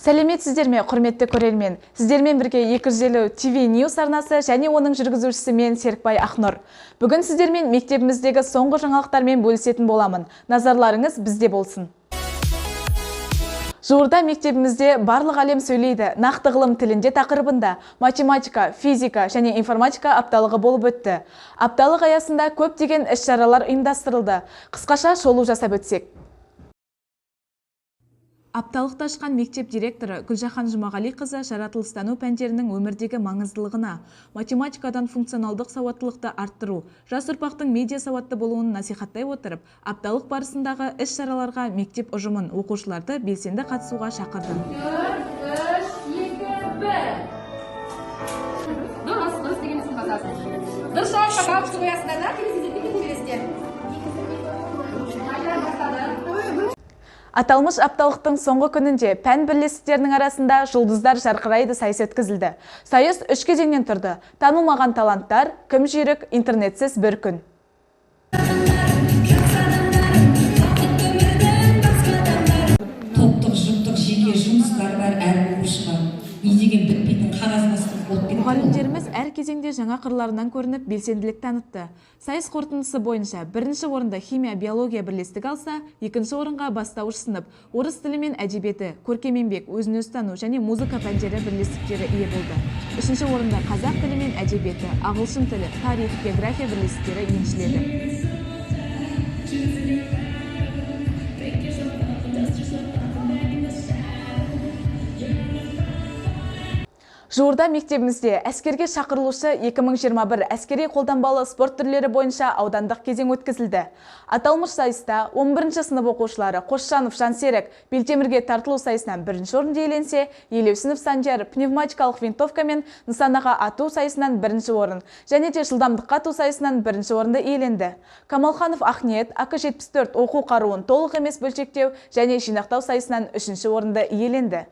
Сәлеметсіздер ме, құрметті көрермен. Сіздермен бірге 250 ТВ News арнасы және оның жүргізушісі мен Серікбай Ақнұр. Бүгін сіздермен мектебіміздегі соңғы жаңалықтармен бөлісетін боламын. Назарларыңыз бізде болсын. Жуырда мектебімізде барлық әлем сөйлейді, нақты ғылым тілінде тақырыбында математика, физика және информатика апталығы болып өтті. Апталық аясында көптеген іс-шаралар ұйымдастырылды. Қысқаша шолу жасап өтсек. Апталықты ашқан мектеп директоры Гүлжахан Жұмағалиқызы жаратылыстану пәндерінің өмірдегі маңыздылығына, математикадан функционалдық сауаттылықты арттыру, жас ұрпақтың медиа сауатты болуын насихаттай отырып, апталық барысындағы іс-шараларға мектеп ұжымын, оқушыларды белсенді қатысуға шақырды. 3-2-1. Аталмыш апталықтың соңғы күнінде пән бірлестіктерінің арасында жұлдыздар жарқырайды сайыс өткізілді. Сайыс 3 кезеңнен тұрды. Танылмаған таланттар, кім жүйрік, интернетсіз бір күн. Топтық, жұптық, жеке жұмыстар бар әр оқушыға. Не деген бітпейтін қағазбастық болып кетті. Мұғалімдеріміз әр кезеңде жаңа қырларынан көрініп белсенділік танытты. Сайыс қорытындысы бойынша бірінші орында химия, биология бірлестігі алса, екінші орынға бастауыш сынып, орыс тілі мен әдебиеті, көркем еңбек, өзін-өзі тану және музыка пәндері бірлестіктері ие болды. Үшінші орында қазақ тілі мен әдебиеті, ағылшын тілі, тарих, география бірлестіктері еншіледі. Жуырда мектебімізде әскерге шақырылушы 2021 әскери қолданбалы спорт түрлері бойынша аудандық кезең өткізілді. Аталмыш сайыста 11-ші сынып оқушылары Қосжанов Жансерік белтемірге тартылу сайысынан бірінші орынды иеленсе, Елеусінов Санжар пневматикалық винтовка мен нысанаға ату сайысынан бірінші орын, және де жылдамдыққа ату сайысынан бірінші орынды иеленді. Камалханов Ахниет АК-74 оқу қаруын толық емес бөлшектеу және жинақтау сайысынан үшінші орынды иеленді.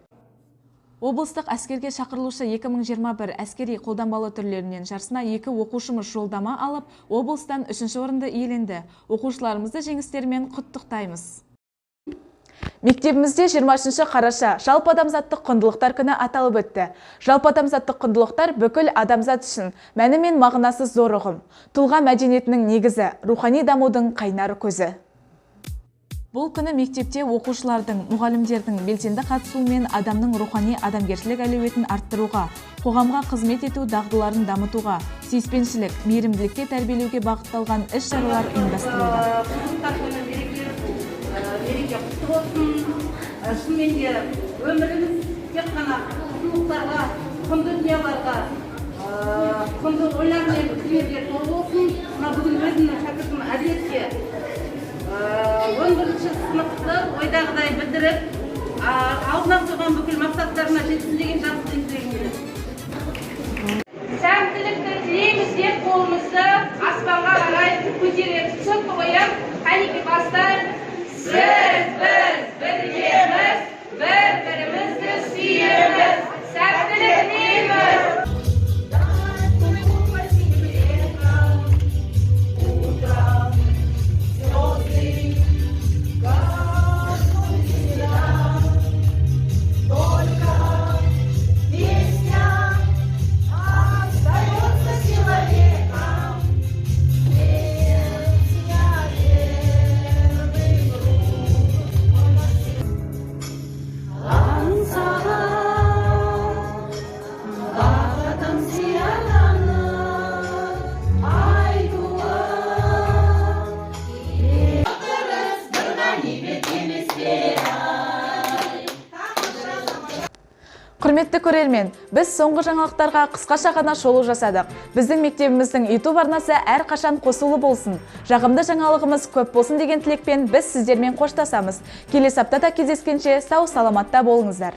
Облыстық әскерге шақырылушы 2021 әскери қолданбалы түрлерінен жарысына 2 оқушымыз жолдама алып, облыстан 3-ші орынды иеленді. Оқушыларымызды жеңістерімен құттықтаймыз. Мектебімізде 23 қараша жалпы адамзаттық құндылықтар күні аталып өтті. Жалпы адамзаттық құндылықтар бүкіл адамзат үшін мәні мен мағынасы зор ұғым. Тұлға мәдениетінің негізі, рухани дамудың қайнар көзі. Бұл күні мектепте оқушылардың, мұғалімдердің белсенді қатысуымен адамның рухани адамгершілік әлеуетін арттыруға, қоғамға қызмет ету дағдыларын дамытуға, сүйіспеншілік, мейірімділікке тәрбиелеуге бағытталған іс-шаралар ұйымдастырылды. Шынымен өміріміз тек қана құндылықтарға, құнды дүниеларға, құнды ойлар мен пікірлерге толы болсын. Бүгін өзімнің шәкіртім әдетке 11-ші сыныпты ойдағыдай білдіріп, алдына қойған бүкіл мақсаттарына жетсін деген жақсы тілегім келеді. Сәттілікті тілейміз деп қолымызды аспанға қарай көтереміз. Соқты қоям, қанеке бастар. Біз біргеміз, бір-бірімізді сүйеміз. Сәттілік тілейміз. Құрметті көрермен, біз соңғы жаңалықтарға қысқаша ғана шолу жасадық. Біздің мектебіміздің YouTube арнасы әрқашан қосулы болсын. Жағымды жаңалығымыз көп болсын деген тілекпен біз сіздермен қоштасамыз. Келесі аптада кездескенше сау саламатта болыңыздар.